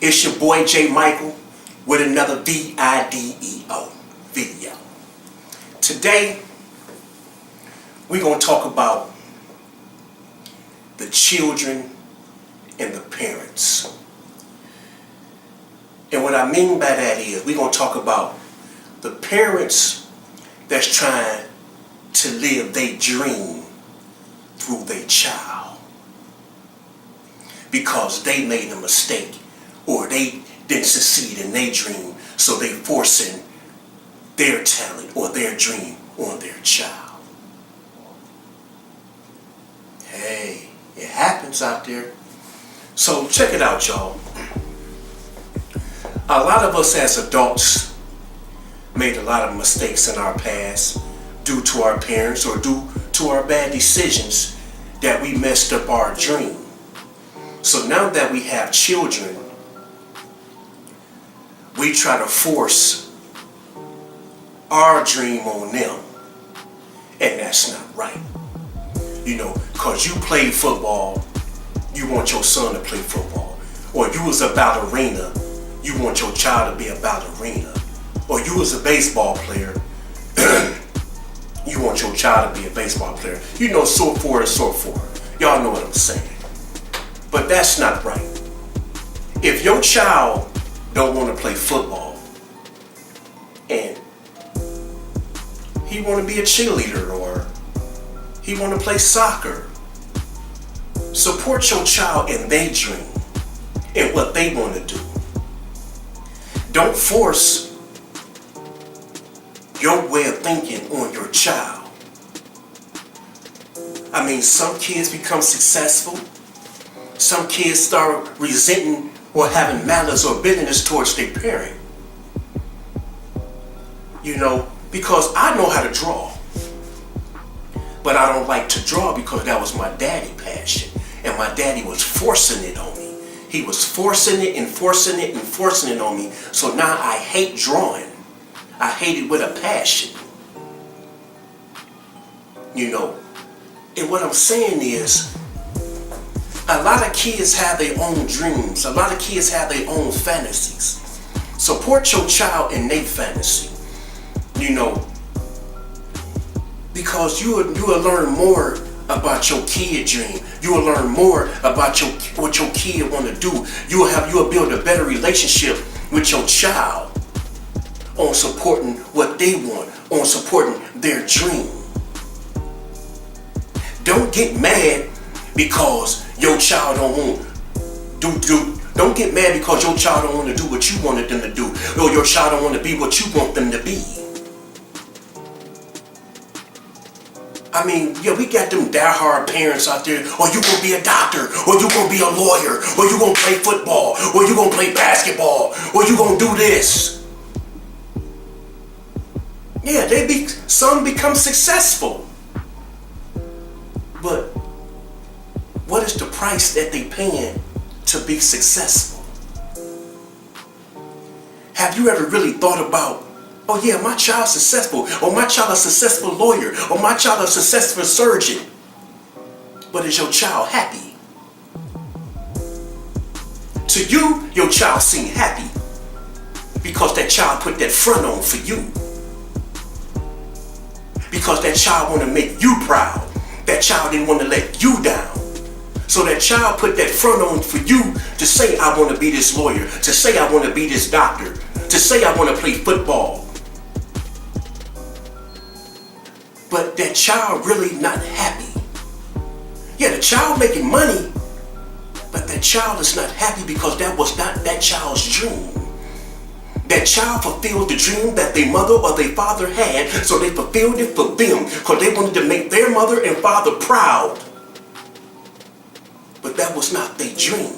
It's your boy J. Michael with another VIDEO video. Today, we're going to talk about the children and the parents. And what I mean by that is, we're going to talk about the parents that's trying to live their dream through their child because they made a mistake or they didn't succeed in their dream, so they forcing their talent or their dream on their child. Hey, it happens out there. So check it out, y'all. A lot of us as adults made a lot of mistakes in our past due to our parents or due to our bad decisions that we messed up our dream. So now that we have children, we try to force our dream on them, and that's not right. You know, because you played football, you want your son to play football. Or you was a ballerina, you want your child to be a ballerina. Or you was a baseball player, you want your child to be a baseball player. You know, so forth and so forth. Y'all know what I'm saying. But that's not right. If your child don't want to play football and he want to be a cheerleader or he want to play soccer, support your child in their dream and what they want to do. Don't force your way of thinking on your child. I mean, some kids become successful. Some kids start resenting or having malice or bitterness towards their parent. You know, because I know how to draw. But I don't like to draw because that was my daddy's passion. And my daddy was forcing it on me. He was forcing it and forcing it and forcing it on me. So now I hate drawing. I hate it with a passion. You know, and what I'm saying is, a lot of kids have their own dreams. A lot of kids have their own fantasies. Support your child in their fantasy. You know, because you will learn more about your kid dream. You will learn more about what your kid want to do. You will build a better relationship with your child on supporting what they want, on supporting their dream. Don't get mad because your child don't want don't get mad because your child don't want to do what you wanted them to do, or your child don't want to be what you want them to be. I mean, yeah, we got them diehard parents out there, or you gonna be a doctor, or you gonna be a lawyer, or you gonna play football, or you gonna play basketball, or you gonna do this. Yeah, some become successful. But what is the price that they paying to be successful? Have you ever really thought about, oh yeah, my child's successful, or my child is a successful lawyer, or my child is a successful surgeon, but is your child happy? To you, your child seem happy because that child put that front on for you. Because that child want to make you proud. That child didn't want to let you down. So that child put that front on for you to say, I want to be this lawyer, to say I want to be this doctor, to say I want to play football. But that child really not happy. Yeah, the child making money, but that child is not happy because that was not that child's dream. That child fulfilled the dream that their mother or their father had, so they fulfilled it for them because they wanted to make their mother and father proud. But that was not their dream.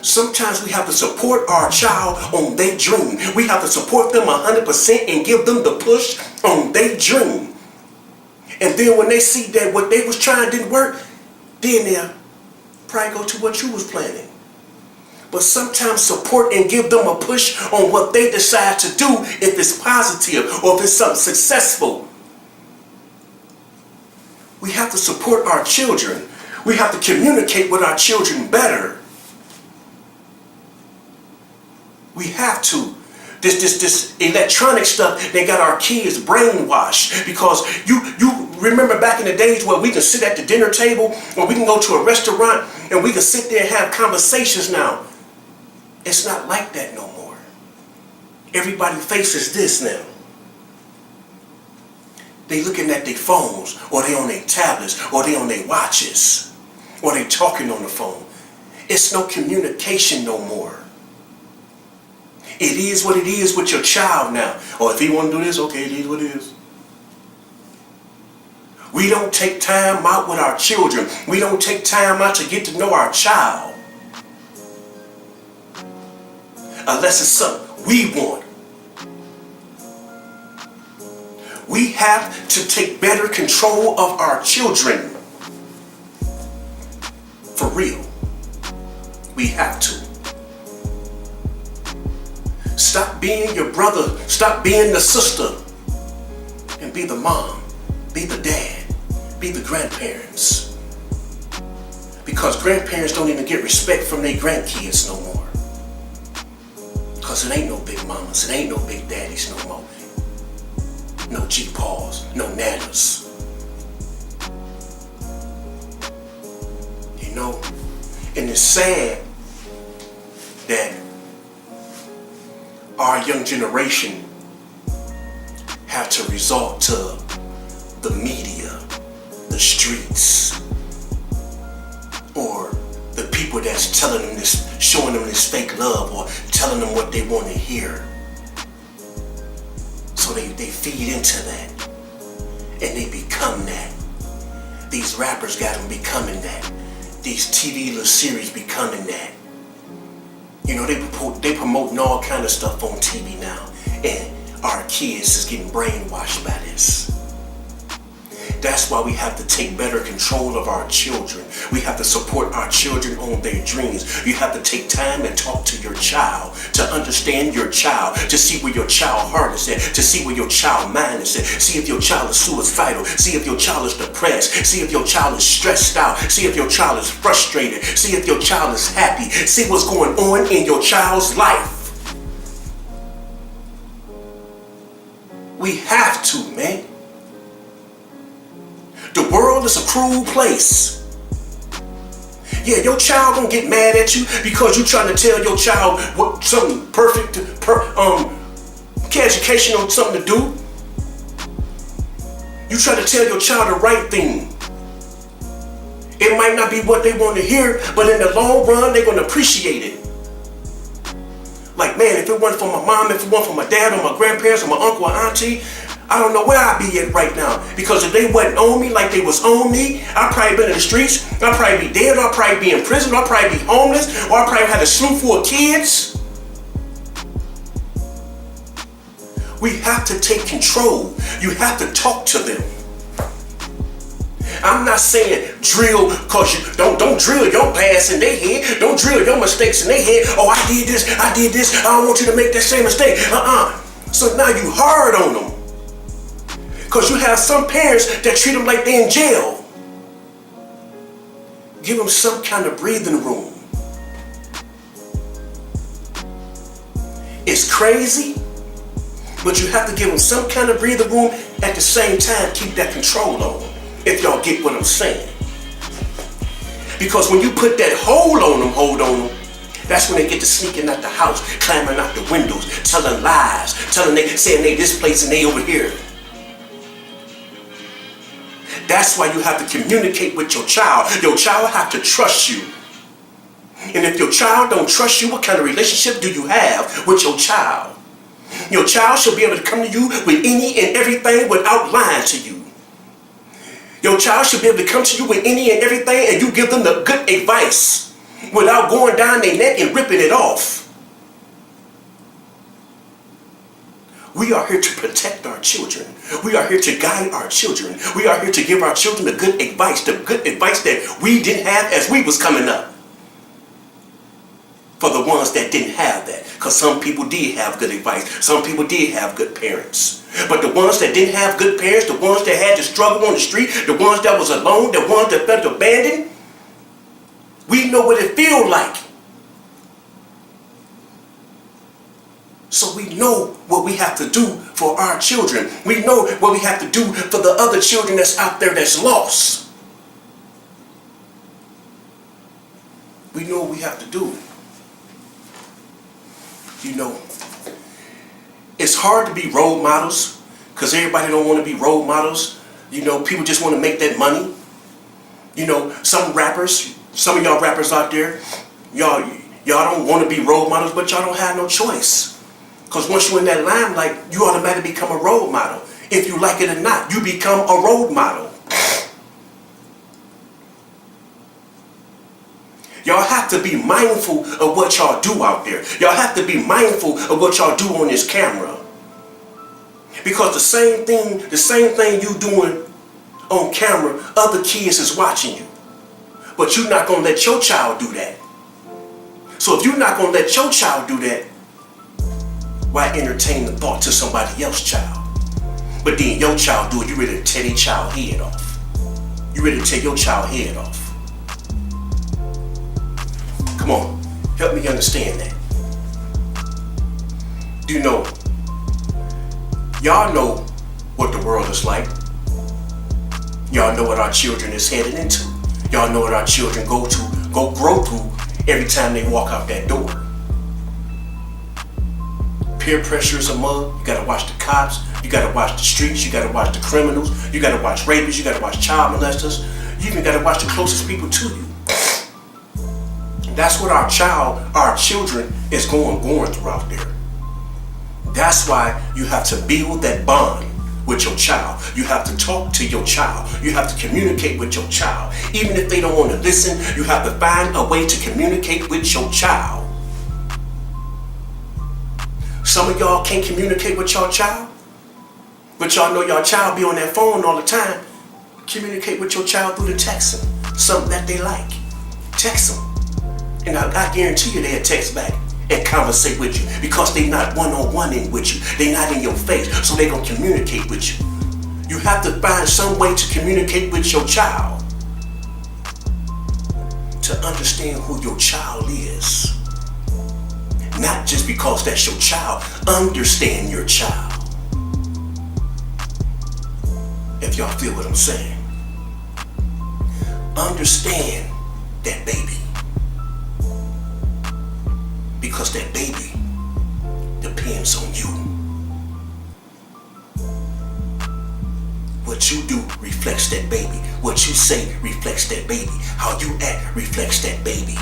Sometimes we have to support our child on their dream. We have to support them 100% and give them the push on their dream. And then when they see that what they was trying didn't work, then they'll probably go to what you was planning. But sometimes support and give them a push on what they decide to do if it's positive or if it's something successful. We have to support our children. We have to communicate with our children better. We have to. This electronic stuff, they got our kids brainwashed, because you remember back in the days where we can sit at the dinner table, or we can go to a restaurant and we can sit there and have conversations now. It's not like that no more. Everybody faces this now. They looking at their phones, or they on their tablets, or they on their watches, or they talking on the phone. It's no communication no more. It is what it is with your child now. Or if he want to do this, okay, it is what it is. We don't take time out with our children. We don't take time out to get to know our child. Unless it's something we want. We have to take better control of our children. For real. We have to. Stop being your brother. Stop being the sister. And be the mom. Be the dad. Be the grandparents. Because grandparents don't even get respect from their grandkids no more. Because it ain't no big mamas. It ain't no big daddies no more. No G-paws. No nanas. You know? And it's sad that our young generation have to resort to the media, the streets, or the people that's telling them this, showing them this fake love, or telling them what they want to hear. So they feed into that, and they become that. These rappers got them becoming that. These TV little series becoming that. You know, they promoting all kind of stuff on TV now, and our kids is getting brainwashed by this. That's why we have to take better control of our children. We have to support our children on their dreams. You have to take time and talk to your child, to understand your child, to see where your child heart is at, to see where your child mind is at, see if your child is suicidal, see if your child is depressed, see if your child is stressed out, see if your child is frustrated, see if your child is happy, see what's going on in your child's life. We have to, man. The world is a cruel place. Yeah, your child gonna get mad at you because you trying to tell your child what something perfect, educational something to do. You try to tell your child the right thing. It might not be what they want to hear, but in the long run, they're gonna appreciate it. Like, man, if it wasn't for my mom, if it wasn't for my dad or my grandparents or my uncle or auntie, I don't know where I'd be at right now. Because if they wasn't on me like they was on me, I'd probably been in the streets, I'd probably be dead, I'd probably be in prison, I'd probably be homeless, or I'd probably had a slew full of kids. We have to take control. You have to talk to them. I'm not saying drill, cause you don't drill your past in their head. Don't drill your mistakes in their head. Oh, I did this, I don't want you to make that same mistake. So now you hard on them. Because you have some parents that treat them like they're in jail. Give them some kind of breathing room. It's crazy, but you have to give them some kind of breathing room. At the same time, keep that control on them, if y'all get what I'm saying. Because when you put that hold on them, that's when they get to sneaking out the house, climbing out the windows, telling lies, saying they this place and they over here. That's why you have to communicate with your child. Your child have to trust you. And if your child don't trust you, what kind of relationship do you have with your child? Your child should be able to come to you with any and everything without lying to you. Your child should be able to come to you with any and everything, and you give them the good advice without going down their neck and ripping it off. We are here to protect our children. We are here to guide our children. We are here to give our children the good advice that we didn't have as we was coming up. For the ones that didn't have that. Because some people did have good advice. Some people did have good parents. But the ones that didn't have good parents, the ones that had to struggle on the street, the ones that was alone, the ones that felt abandoned, We know what it feels like. So we know what we have to do for our children. We know what we have to do for the other children that's out there that's lost. We know what we have to do. You know, it's hard to be role models because everybody don't want to be role models. You know, people just want to make that money. You know, some rappers, some of y'all rappers out there, y'all don't want to be role models, but y'all don't have no choice. Because once you're in that limelight, you automatically become a role model. If you like it or not, you become a role model. Y'all have to be mindful of what y'all do out there. Y'all have to be mindful of what y'all do on this camera. Because the same thing you doing on camera, other kids is watching you. But you're not going to let your child do that. So if you're not going to let your child do that, why entertain the thought to somebody else's child? But then your child do it, you ready to tear their child head off. You ready to tear your child head off. Come on, help me understand that. Do you know, y'all know what the world is like. Y'all know what our children is headed into. Y'all know what our children go grow through every time they walk out that door. Peer pressure is a mug. You gotta watch the cops. You gotta watch the streets. You gotta watch the criminals. You gotta watch rapists. You gotta watch child molesters. You even gotta watch the closest people to you. That's what our children is going through out there. That's why you have to build that bond with your child. You have to talk to your child. You have to communicate with your child. Even if they don't want to listen, you have to find a way to communicate with your child. Some of y'all can't communicate with your child, but y'all know your child be on that phone all the time. Communicate with your child through the texting, something that they like. Text them. And I guarantee you they'll text back and conversate with you because they not one-on-one in with you. They not in your face, so they gonna communicate with you. You have to find some way to communicate with your child to understand who your child is. Not just because that's your child. Understand your child. If y'all feel what I'm saying. Understand that baby. Because that baby depends on you. What you do reflects that baby. What you say reflects that baby. How you act reflects that baby.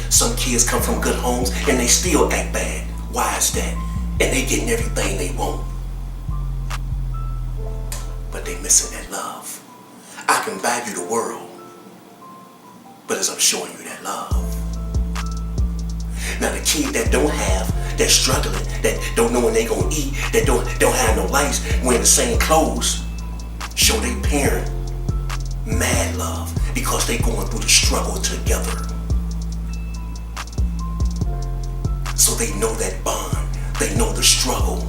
Some kids come from good homes and they still act bad. Why is that? And they getting everything they want. But they missing that love. I can buy you the world, but as I'm showing you that love. Now the kid that don't have, that's struggling, that don't know when they gonna eat, that don't have no lights, wearing the same clothes, show their parent mad love because they going through the struggle together. So they know that bond, they know the struggle,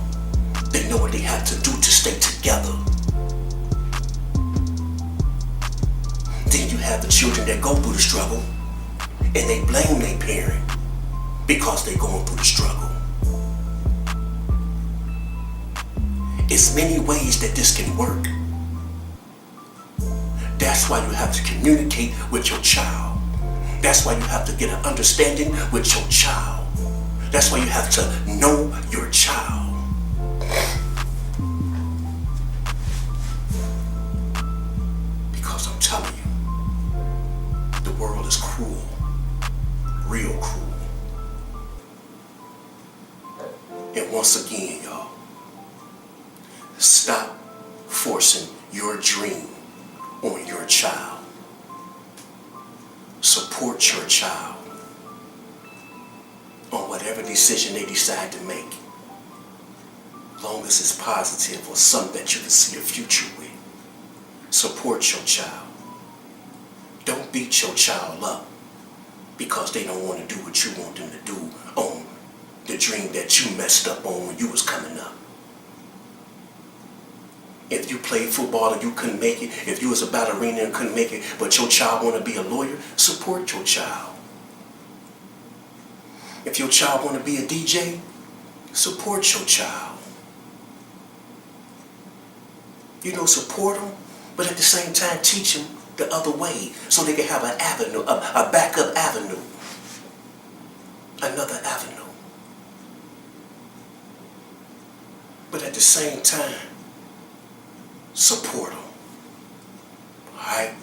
they know what they have to do to stay together. Then you have the children that go through the struggle and they blame their parent because they're going through the struggle. It's many ways that this can work. That's why you have to communicate with your child. That's why you have to get an understanding with your child. That's why you have to know your child. Because I'm telling you, the world is cruel, real cruel. And once again, y'all, stop forcing your dream on your child. Support your child on whatever decision they decide to make, long as it's positive or something that you can see a future with. Support your child. Don't beat your child up because they don't want to do what you want them to do on the dream that you messed up on when you was coming up. If you played football and you couldn't make it, if you was a ballerina and couldn't make it, but your child want to be a lawyer, support your child. If your child want to be a DJ, support your child. You know, support them, but at the same time teach them the other way so they can have an avenue, a backup avenue, another avenue. But at the same time, support them. All right?